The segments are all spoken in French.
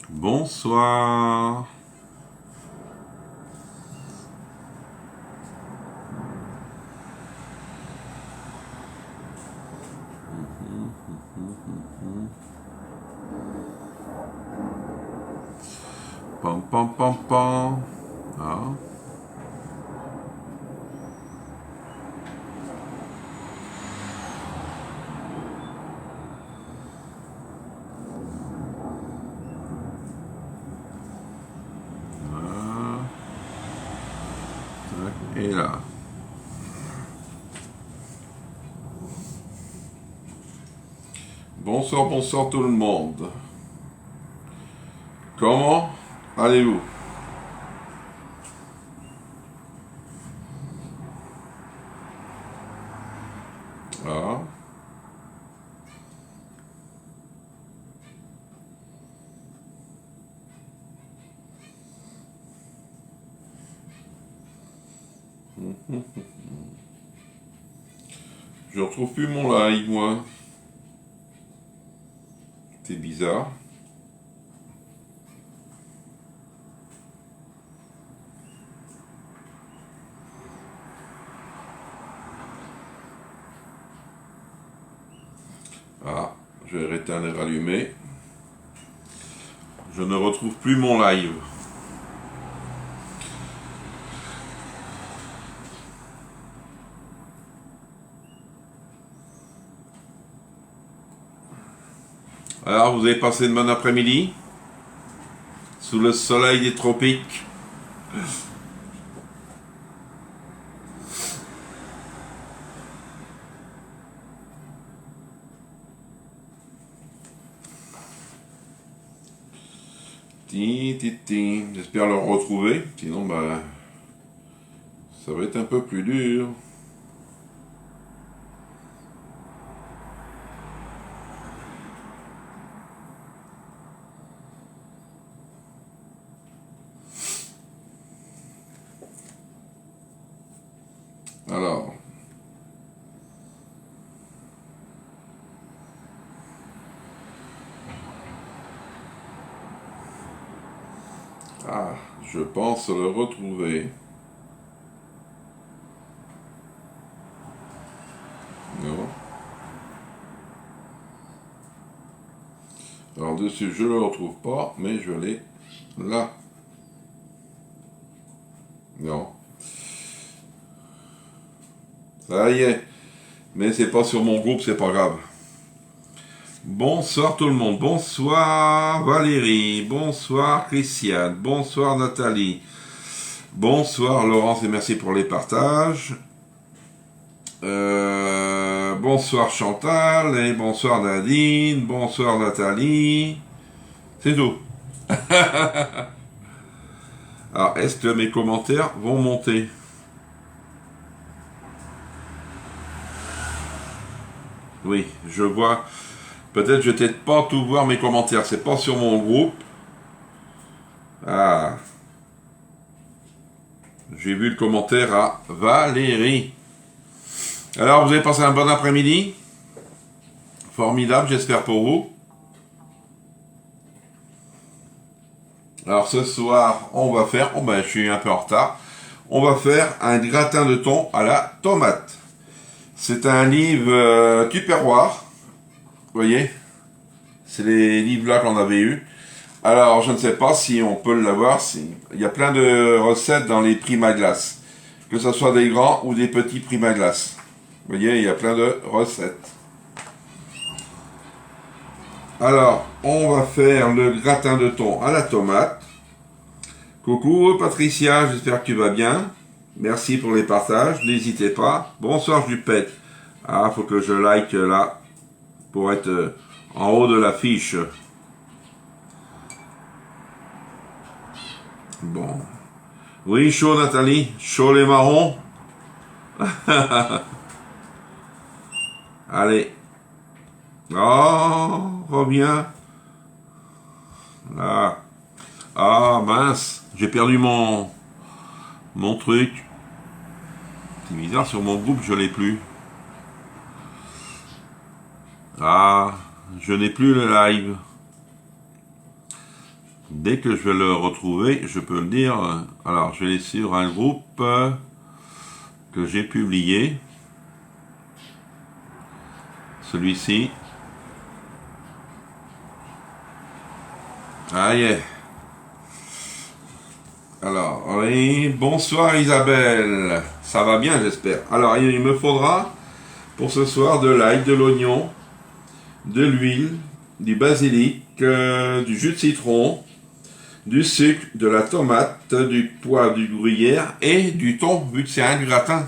Bonsoir. Pam pam pam pam. Ah. Et là. Bonsoir, bonsoir tout le monde. Comment allez-vous? Ah. Je retrouve plus mon live, moi. C'est bizarre. Ah, je vais éteindre et rallumer. Je ne retrouve plus mon live. Alors, vous avez passé une bonne après-midi sous le soleil des tropiques. J'espère le retrouver, sinon bah ça va être un peu plus dur. Alors, je pense le retrouver. Non. Alors dessus, je le retrouve pas, mais je l'ai là. Non. Ça y est. Mais c'est pas sur mon groupe, c'est pas grave. Bonsoir tout le monde. Bonsoir Valérie. Bonsoir Christiane. Bonsoir Nathalie. Bonsoir Laurence et merci pour les partages. Bonsoir Chantal et bonsoir Nadine. Bonsoir Nathalie. C'est tout. Alors, est-ce que mes commentaires vont monter? Oui, je vois. Peut-être je vais peut-être pas tout voir mes commentaires. C'est pas sur mon groupe. Ah. J'ai vu le commentaire à Valérie. Alors, vous avez passé un bon après-midi? Formidable, j'espère pour vous. Alors, ce soir, on va faire... Oh ben, je suis un peu en retard. On va faire un gratin de thon à la tomate. C'est un livre Tupperware. Vous voyez? C'est les livres-là qu'on avait eu. Alors, je ne sais pas si on peut l'avoir. Il y a plein de recettes dans les Primaglace. Que ce soit des grands ou des petits Primaglace. Vous voyez, il y a plein de recettes. Alors, on va faire le gratin de thon à la tomate. Coucou Patricia, j'espère que tu vas bien. Merci pour les partages, n'hésitez pas. Bonsoir Jupette. Ah, faut que je like là, pour être en haut de la fiche. Bon. Oui, chaud Nathalie, chaud les marrons. Allez. Oh, reviens. Là. Ah, mince, j'ai perdu mon truc. C'est bizarre, sur mon groupe, je l'ai plus. Ah, je n'ai plus le live. Dès que je vais le retrouver, je peux le dire. Alors, je vais aller sur un groupe que j'ai publié. Celui-ci. Ah, yeah. Alors, oui, bonsoir Isabelle. Ça va bien, j'espère. Alors, il me faudra pour ce soir de l'ail, de l'oignon, de l'huile, du basilic, du jus de citron, du sucre, de la tomate, du poivre, du gruyère et du thon, vu que c'est un gratin.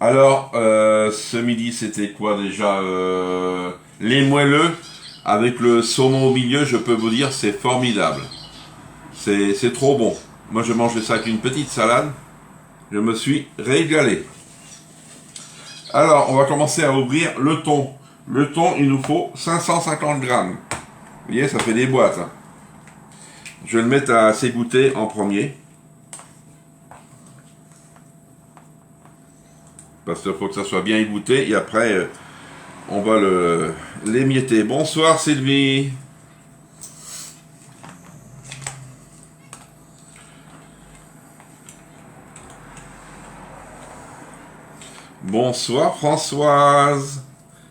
Alors, ce midi, c'était quoi déjà les moelleux avec le saumon au milieu, je peux vous dire, c'est formidable. C'est trop bon. Moi, je mange ça avec une petite salade. Je me suis régalé. Alors, on va commencer à ouvrir le thon. Le thon, il nous faut 550 grammes. Vous voyez, ça fait des boîtes. Hein. Je vais le mettre à s'égoutter en premier. Parce qu'il faut que ça soit bien égoutté. Et après, on va l'émietter. Bonsoir Sylvie. Bonsoir Françoise.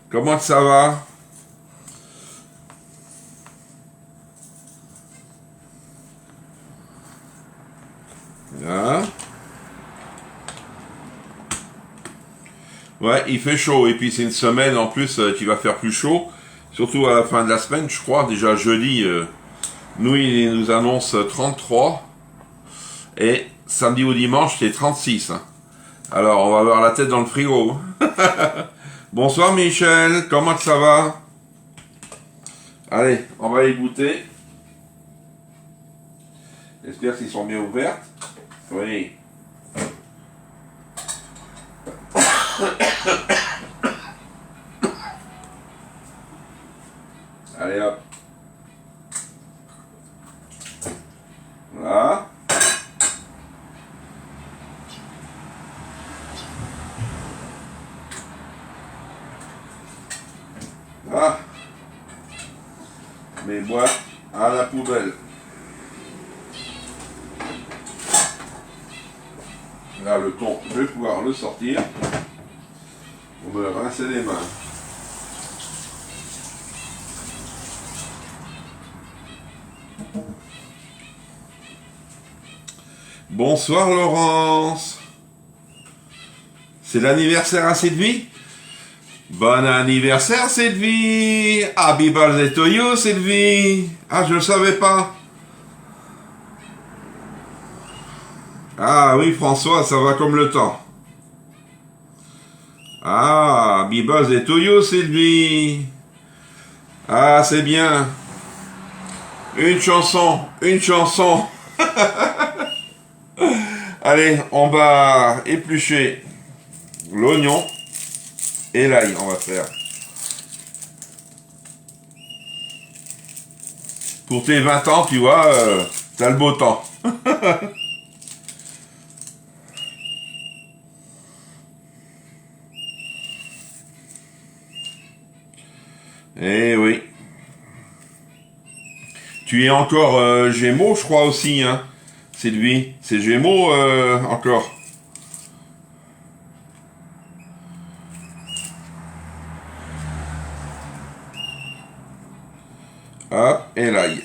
Comment ça va? Hein? Ouais, il fait chaud. Et puis c'est une semaine en plus qui va faire plus chaud. Surtout à la fin de la semaine, je crois. Déjà jeudi, nous, il nous annonce 33. Et samedi ou dimanche, c'est 36. Hein. Alors, on va avoir la tête dans le frigo. Bonsoir Michel, comment ça va? Allez, on va y goûter. J'espère qu'ils sont bien ouvertes. Oui. Allez hop. Voilà. Ah. Mes boîtes à la poubelle. Là, le thon, je vais pouvoir le sortir pour me rincer les mains. Bonsoir Laurence. C'est l'anniversaire à Sylvie? Bon anniversaire Sylvie. Happy birthday to you Sylvie. Ah, je ne savais pas. Ah oui François, ça va comme le temps. Ah, happy birthday to you Sylvie. Ah, c'est bien. Une chanson, une chanson. Allez, on va éplucher l'oignon et l'ail, on va faire. Pour tes 20 ans, tu vois, t'as le beau temps. Eh oui. Tu es encore Gémeaux, je crois aussi, hein. C'est lui. C'est Gémeaux encore. Hop, et l'ail.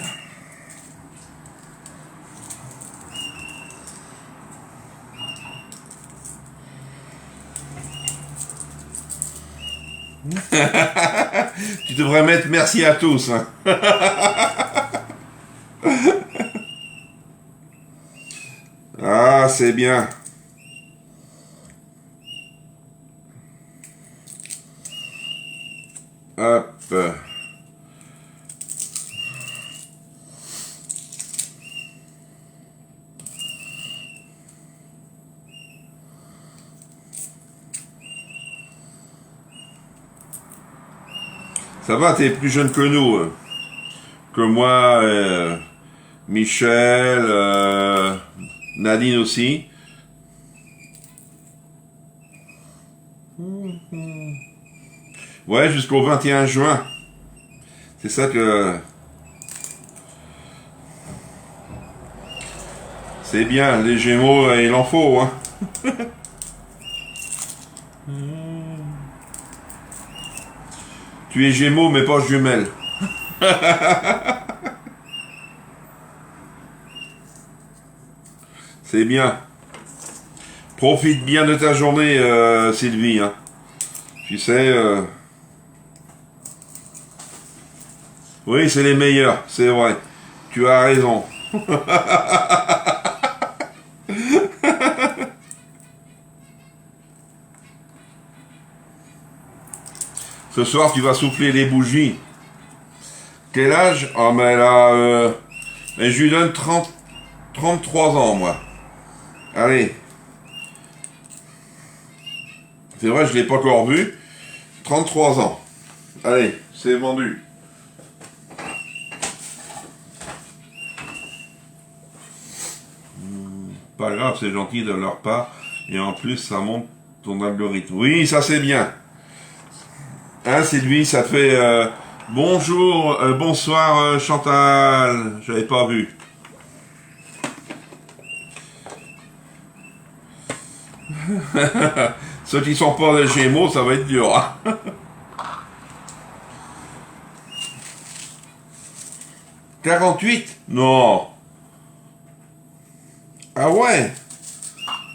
Tu devrais mettre merci à tous, hein. Ah, c'est bien. Hop. Ça va, t'es plus jeune que nous. Que moi, Michel, Nadine aussi. Ouais, jusqu'au 21 juin. C'est ça que... C'est bien, les Gémeaux, il en faut, hein. Tu es Gémeaux, mais pas jumelle. C'est bien. Profite bien de ta journée, Sylvie, hein. Tu sais... Oui, c'est les meilleurs, c'est vrai. Tu as raison. Ce soir, tu vas souffler les bougies. Quel âge? Ah, mais elle a... mais je lui donne 33 ans, moi. Allez. C'est vrai, je ne l'ai pas encore vu. 33 ans. Allez, c'est vendu. Pas grave, c'est gentil de leur part. Et en plus, ça monte ton algorithme. Oui, ça c'est bien. Hein, c'est lui, ça fait... bonjour, bonsoir Chantal. J'avais pas vu. Ceux qui sont pas des Gémeaux, ça va être dur. Hein. 48? Non. Ah ouais.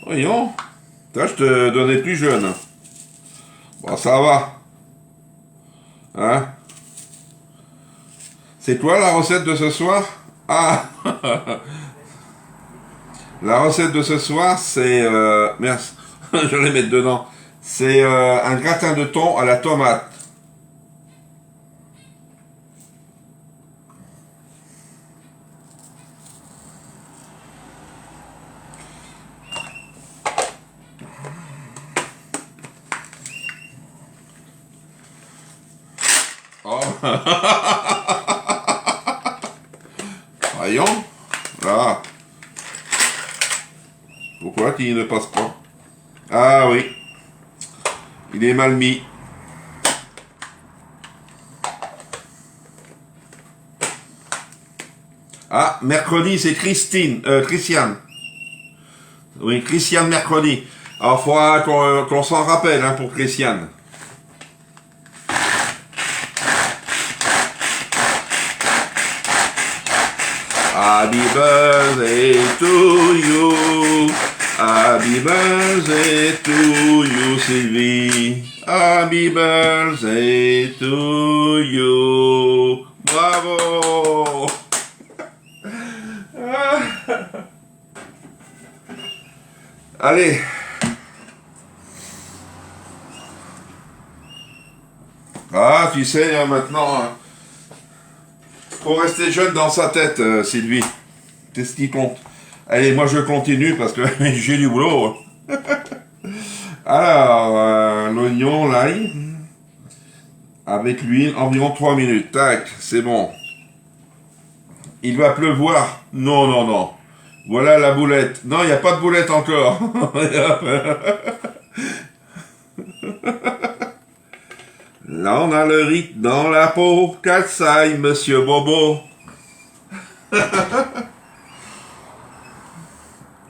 Voyons. Toi, je te donnais plus jeune. Bon, ça va. Hein? C'est quoi la recette de ce soir? Ah. La recette de ce soir, c'est... merci. Je vais les mettre dedans. C'est un gratin de thon à la tomate. Oh. Voyons. Là. Pourquoi il ne passe pas? Ah oui. Il est mal mis. Ah, mercredi, c'est Christiane. Oui, Christiane mercredi. Alors, il faudra qu'on s'en rappelle hein, pour Christiane. Happy birthday to you. Happy birthday to you, Sylvie. Happy birthday to you. Bravo. Allez. Ah, tu sais, hein, maintenant, hein, faut rester jeune dans sa tête, Sylvie. C'est ce qui compte. Allez, moi je continue parce que j'ai du boulot. Alors, l'oignon, l'ail, avec l'huile, environ 3 minutes. Tac, c'est bon. Il va pleuvoir. Non, non, non. Voilà la boulette. Non, il n'y a pas de boulette encore. Là, on a le rythme dans la peau. Kassaï, monsieur Bobo.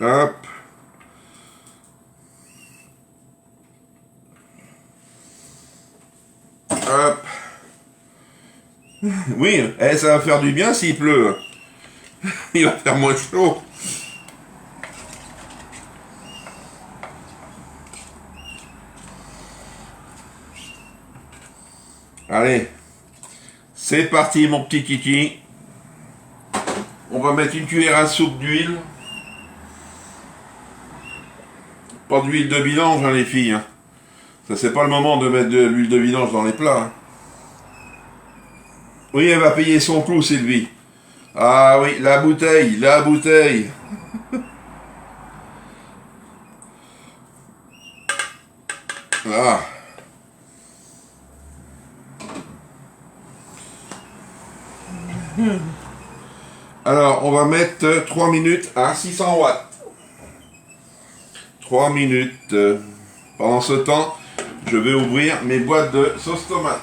Hop. Hop. Oui, ça va faire du bien s'il pleut. Il va faire moins chaud. Allez, c'est parti mon petit kiki. On va mettre une cuillère à soupe d'huile. Pas d'huile de vidange, hein, les filles. Hein. Ça, c'est pas le moment de mettre de l'huile de vidange dans les plats. Hein. Oui, elle va payer son clou, Sylvie. Ah oui, la bouteille, la bouteille. Ah. Alors, on va mettre 3 minutes à 600 watts. 3 minutes. Pendant ce temps, je vais ouvrir mes boîtes de sauce tomate.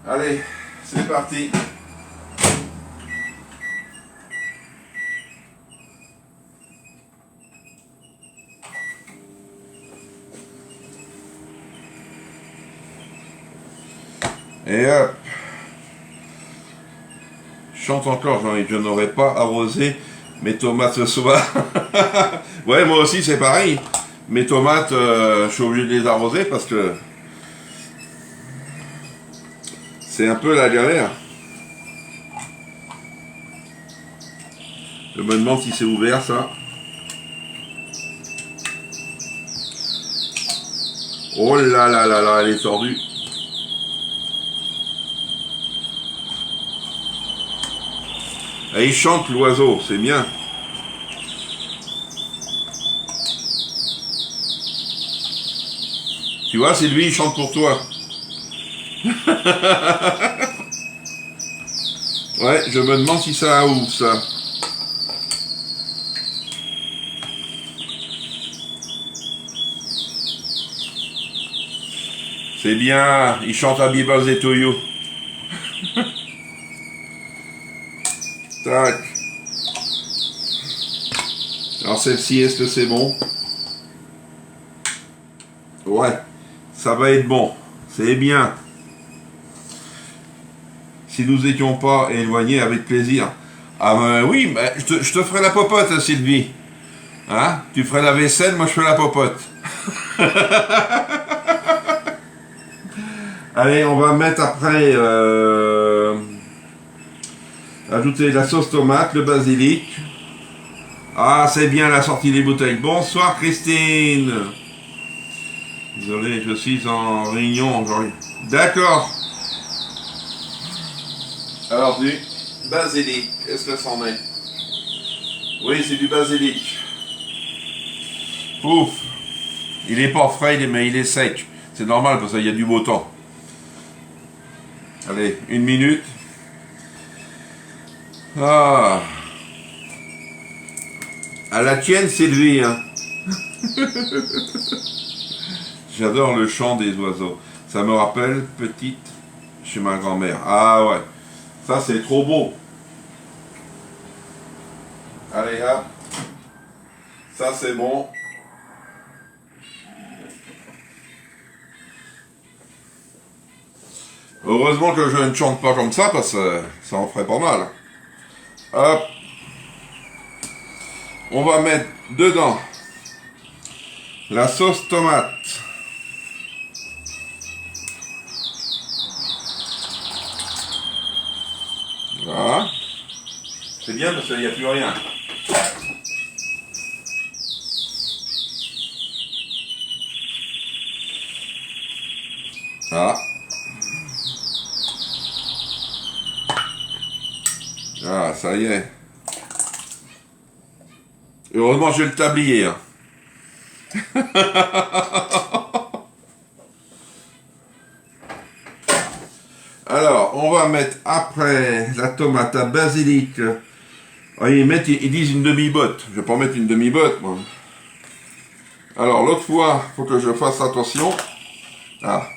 Allez, c'est parti. Et hop. Je chante encore, je n'aurais pas arrosé mes tomates ce soir. Ouais, moi aussi c'est pareil. Mes tomates, je suis obligé de les arroser parce que c'est un peu la galère. Je me demande si c'est ouvert ça. Oh là là là là, elle est tordue. Et il chante l'oiseau, c'est bien. Tu vois, c'est lui, il chante pour toi. Ouais, je me demande si ça a où, ça. C'est bien, il chante Happy Birthday to you. Tac. Alors celle-ci, est-ce que c'est bon? Ouais, ça va être bon. C'est bien. Si nous n'étions pas éloignés, avec plaisir. Ah ben oui, ben, je te ferai la popote, Sylvie. Hein? Tu ferais la vaisselle, moi je fais la popote. Allez, on va mettre après... ajouter la sauce tomate, le basilic. Ah, c'est bien la sortie des bouteilles. Bonsoir Christine. Désolé, je suis en réunion aujourd'hui. D'accord. Alors du basilic, est-ce que c'en est? Oui, c'est du basilic. Ouf. Il est pas frais, mais il est sec. C'est normal parce qu'il y a du beau temps. Allez, 1 minute. Ah. À la tienne, Sylvie, hein. J'adore le chant des oiseaux. Ça me rappelle petite chez ma grand-mère. Ah ouais. Ça, c'est trop beau. Allez, hop. Ça, c'est bon. Heureusement que je ne chante pas comme ça, parce que ça en ferait pas mal. Hop. On va mettre dedans la sauce tomate. Voilà. C'est bien parce qu'il n'y a plus rien. Ah. Ah, ça y est. Heureusement, j'ai le tablier. Hein. Alors, on va mettre après la tomate à basilic. Ah, ils disent une demi-botte. Je vais pas mettre une demi-botte, moi. Alors, l'autre fois, faut que je fasse attention. Ah.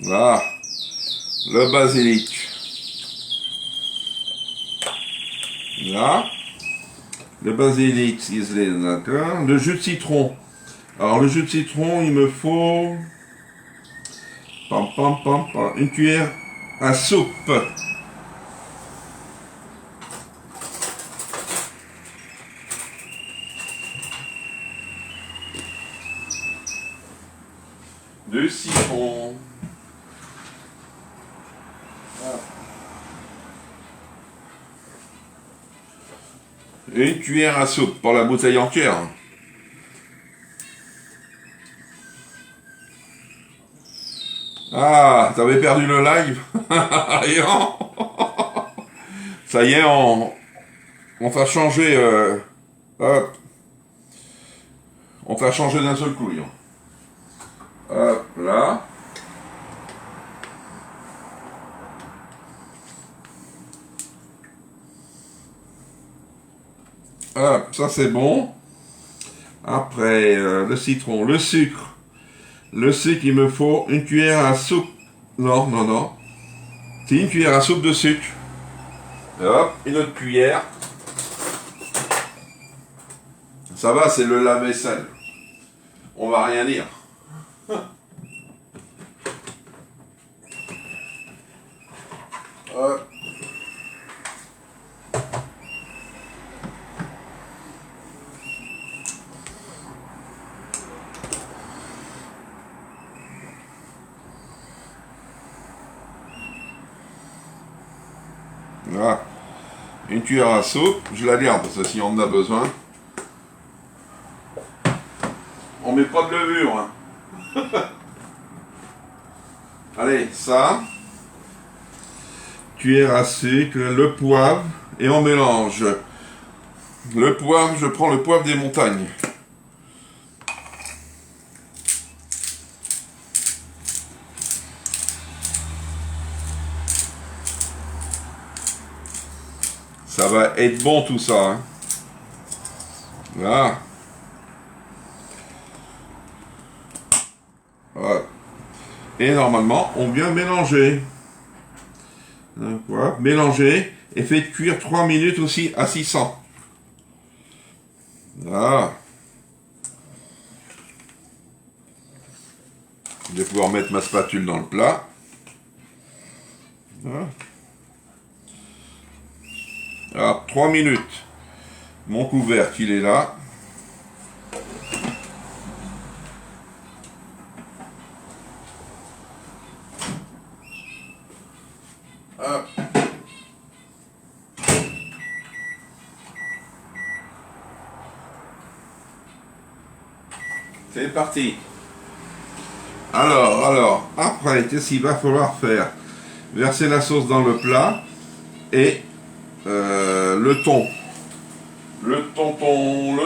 Là. Le basilic. Là. Le basilic, ciselé, d'accord. Le jus de citron. Alors, le jus de citron, il me faut... Pam, pam, pam, pam. Une cuillère à soupe. De citron. Et une cuillère à soupe pour la bouteille entière. Ah, t'avais perdu le live. Ça y est, on t'a changé. Hop. On t'a changé d'un seul coup, Lyon. Hop, là. Hop, ça c'est bon. Après, le citron, le sucre. Le sucre, il me faut une cuillère à soupe. Non, non, non. C'est une cuillère à soupe de sucre. Et hop, une autre cuillère. Ça va, c'est le lave-vaisselle. On va rien dire. Hop. Voilà. Une cuillère à soupe, je la garde parce que si on en a besoin. On met pas de levure. Hein. Allez, ça. Cuillère à sucre, le poivre et on mélange. Le poivre, je prends le poivre des montagnes. Ça va être bon tout ça. Hein. Là. Voilà. Et normalement, on vient mélanger. Voilà. Mélanger et fait cuire 3 minutes aussi à 600. Voilà. Je vais pouvoir mettre ma spatule dans le plat. Voilà. Alors, 3 minutes. Mon couvercle, il est là. Hop. C'est parti. Alors, après, qu'est-ce qu'il va falloir faire? Verser la sauce dans le plat et le thon. Le tonton.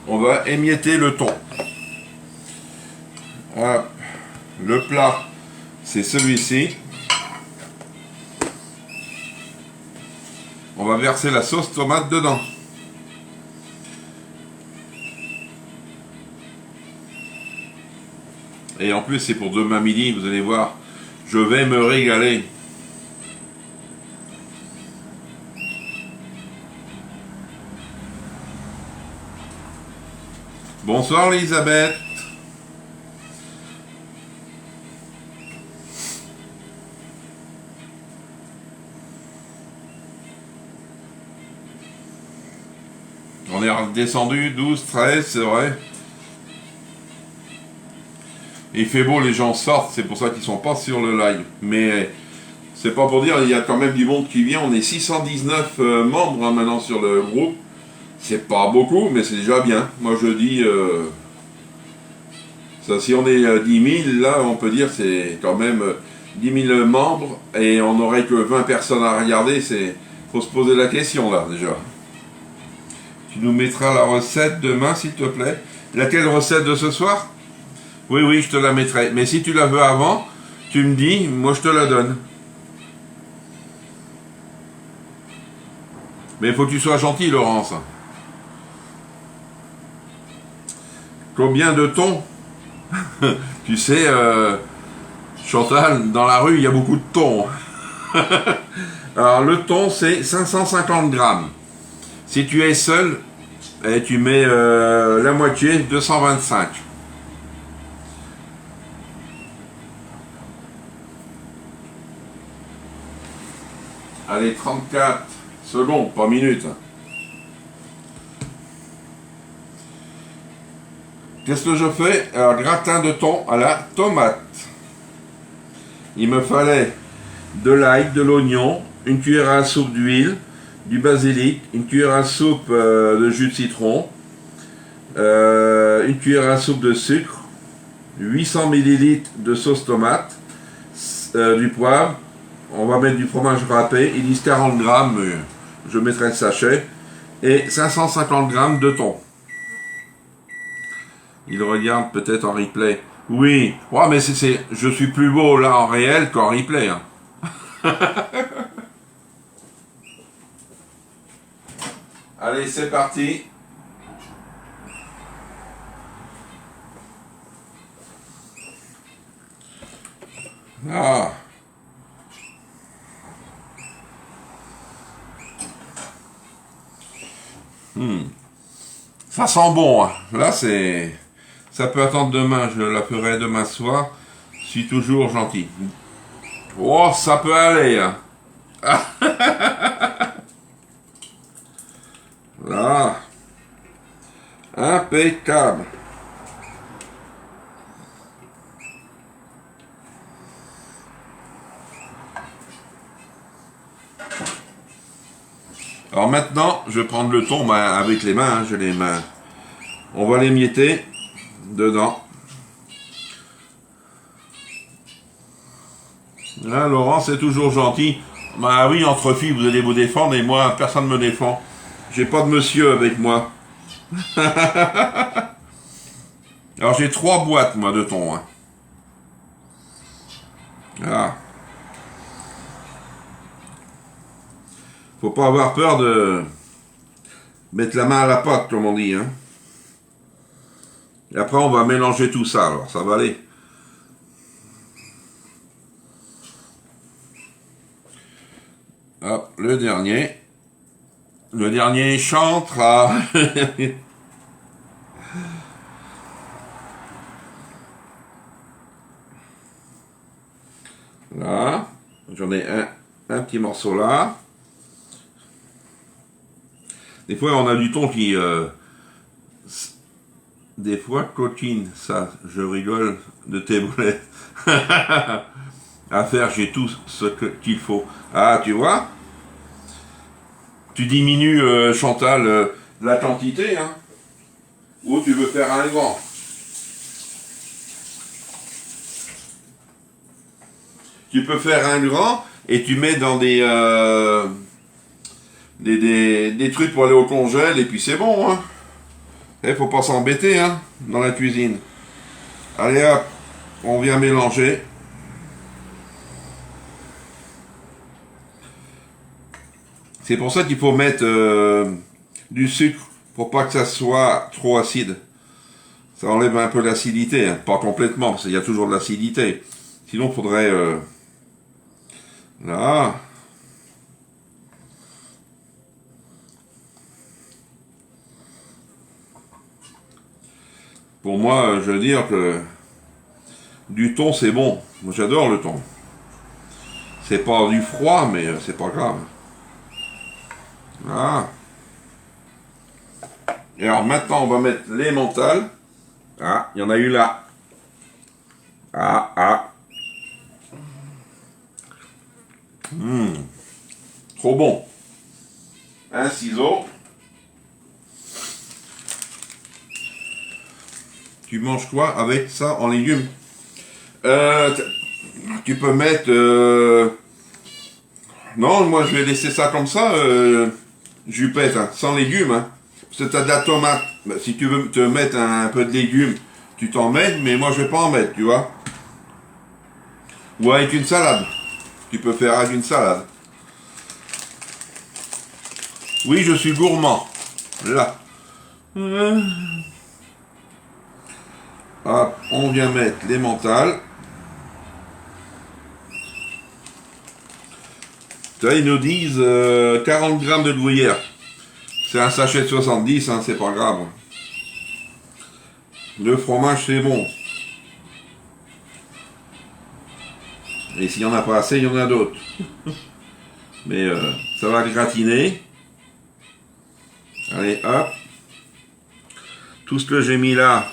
On va émietter le thon. Hop. Le plat, c'est celui-ci. On va verser la sauce tomate dedans. Et en plus, c'est pour demain midi, vous allez voir, je vais me régaler. Bonsoir Elisabeth. On est redescendu 12, 13, c'est vrai. Il fait beau, les gens sortent, c'est pour ça qu'ils sont pas sur le live. Mais c'est pas pour dire, il y a quand même du monde qui vient. On est 619 membres hein, maintenant sur le groupe. C'est pas beaucoup, mais c'est déjà bien. Moi je dis, ça, si on est à 10 000, là on peut dire c'est quand même 10 000 membres et on n'aurait que 20 personnes à regarder, faut se poser la question là déjà. Tu nous mettras la recette demain s'il te plaît. Laquelle recette de ce soir? Oui, oui, je te la mettrai. Mais si tu la veux avant, tu me dis, moi je te la donne. Mais il faut que tu sois gentil, Laurence. Combien de thon? Tu sais, Chantal, dans la rue, il y a beaucoup de thon. Alors, le thon, c'est 550 grammes. Si tu es seul, tu mets la moitié, 225. Allez, 34 secondes, pas minutes. Qu'est-ce que je fais? Alors, gratin de thon à la tomate. Il me fallait de l'ail, de l'oignon, une cuillère à soupe d'huile, du basilic, une cuillère à soupe de jus de citron, une cuillère à soupe de sucre, 800 ml de sauce tomate, du poivre, on va mettre du fromage râpé, ils disent 40 grammes, je mettrai le sachet, et 550 grammes de thon. Il regarde peut-être en replay. Oui, ouais, mais je suis plus beau là en réel qu'en replay. Hein. Allez, c'est parti. Ah. Ça sent bon. Hein. Là, ça peut attendre demain. Je la ferai demain soir. Je suis toujours gentil. Oh, ça peut aller. Hein. Là. Impeccable. Alors maintenant, je vais prendre le thon avec les mains, hein, j'ai les mains. On va l'émietter dedans. Là, Laurent, c'est toujours gentil. Bah oui, entre filles, vous allez vous défendre et moi, personne ne me défend. J'ai pas de monsieur avec moi. Alors j'ai 3 boîtes, moi, de thon. Hein. Voilà. Faut pas avoir peur de mettre la main à la pâte, comme on dit. Hein. Et après, on va mélanger tout ça, alors ça va aller. Hop, le dernier. Le dernier chantera. Là, j'en ai un petit morceau là. Des fois, on a du thon qui... des fois, coquine, ça, je rigole de tes boulettes. À faire, j'ai tout ce qu'il faut. Ah, tu vois? Tu diminues, Chantal, la quantité, hein? Ou tu veux faire un grand? Tu peux faire un grand et tu mets dans des trucs pour aller au congèle et puis c'est bon, hein? Il faut pas s'embêter, hein, dans la cuisine. Allez hop, on vient mélanger. C'est pour ça qu'il faut mettre du sucre pour pas que ça soit trop acide. Ça enlève un peu l'acidité, hein. Pas complètement, parce qu'il y a toujours de l'acidité. Sinon, il faudrait... là... Pour moi, je veux dire que du thon, c'est bon. Moi, j'adore le thon. C'est pas du froid, mais c'est pas grave. Voilà. Et alors maintenant, on va mettre les mentales. Ah, il y en a eu là. Ah, ah. Trop bon. Un ciseau. Tu manges quoi avec ça en légumes? Tu peux mettre... Non, moi je vais laisser ça comme ça, jupette, hein, sans légumes. Hein. Parce que tu as de la tomate. Bah, si tu veux te mettre un peu de légumes, tu t'en mets, mais moi je vais pas en mettre, tu vois. Ou avec une salade. Tu peux faire avec une salade. Oui, je suis gourmand. Là. Hop, on vient mettre les mentales. Là, ils nous disent 40 grammes de gruyère. C'est un sachet de 70, hein, c'est pas grave. Le fromage, c'est bon. Et s'il n'y en a pas assez, il y en a d'autres. Mais ça va gratiner. Allez, hop. Tout ce que j'ai mis là,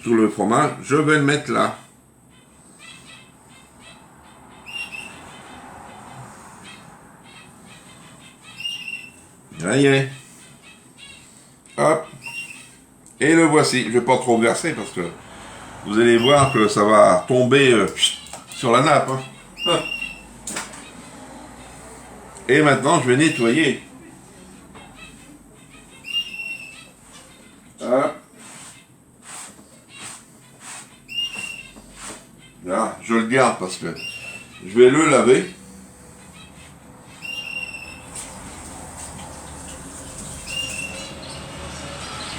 tout le fromage, je vais le mettre là. Ça y est. Hop. Et le voici. Je ne vais pas trop verser parce que vous allez voir que ça va tomber sur la nappe. Hein. Et maintenant, je vais nettoyer. Hop. Là, je le garde parce que je vais le laver.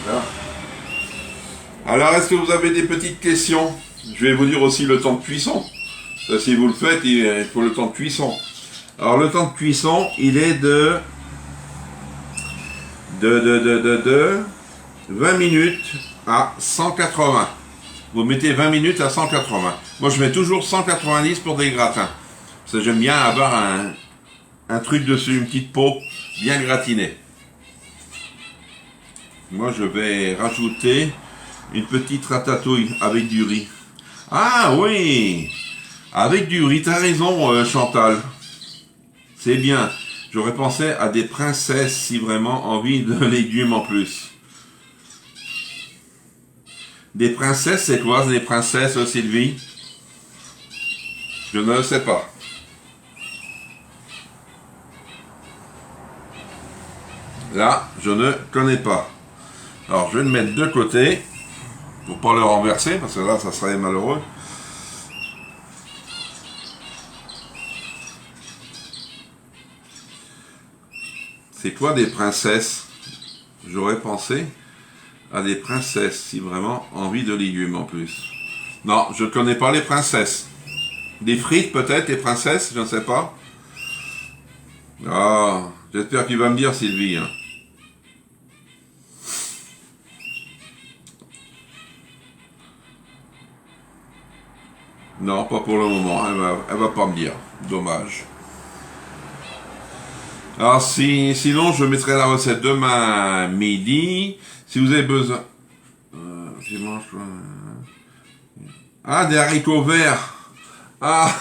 Là. Alors, est-ce que vous avez des petites questions? Je vais vous dire aussi le temps de cuisson. Ça, si vous le faites, il faut le temps de cuisson. Alors, le temps de cuisson, il est de 20 minutes à 180. Vous mettez 20 minutes à 180. Moi, je mets toujours 190 pour des gratins. Parce que j'aime bien avoir un truc dessus, une petite peau bien gratinée. Moi, je vais rajouter une petite ratatouille avec du riz. Ah oui! Avec du riz, t'as raison, Chantal. C'est bien. J'aurais pensé à des princesses si vraiment envie de légumes en plus. Des princesses, c'est quoi des princesses, Sylvie? Je ne le sais pas. Là, je ne connais pas. Alors, je vais le mettre de côté pour pas le renverser parce que là, ça serait malheureux. C'est quoi des princesses? J'aurais pensé à des princesses, si vraiment envie de légumes en plus. Non, je ne connais pas les princesses. Des frites peut-être, les princesses, je ne sais pas. Ah, j'espère qu'il va me dire Sylvie. Hein. Non, pas pour le moment, elle va pas me dire. Dommage. Alors sinon, je mettrai la recette demain midi. Si vous avez besoin... Ah, des haricots verts. Ah.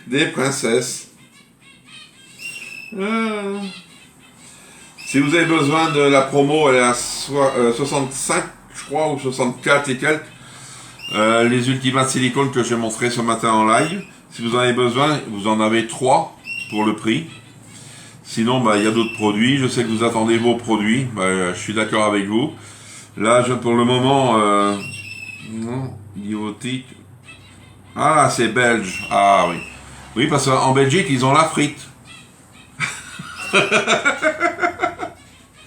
Des princesses. Si vous avez besoin de la promo, elle est à 65, je crois, ou 64 et quelques. Les Ultimates Silicone que j'ai montré ce matin en live. Si vous en avez besoin, vous en avez 3 pour le prix. Sinon, bah, il y a d'autres produits. Je sais que vous attendez vos produits. Bah, je suis d'accord avec vous. Là, pour le moment, non, biotique. Ah, c'est belge. Ah oui. Oui, parce qu'en Belgique, ils ont la frite.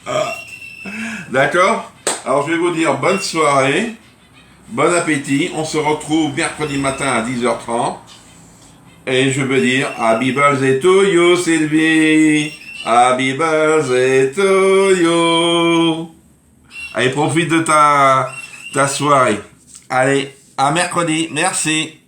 Ah. D'accord? Alors, je vais vous dire bonne soirée. Bon appétit. On se retrouve mercredi matin à 10h30. Et je veux dire Happy birthday to you, Sylvie. Happy birthday to you. Allez, profite de ta soirée. Allez, à mercredi. Merci.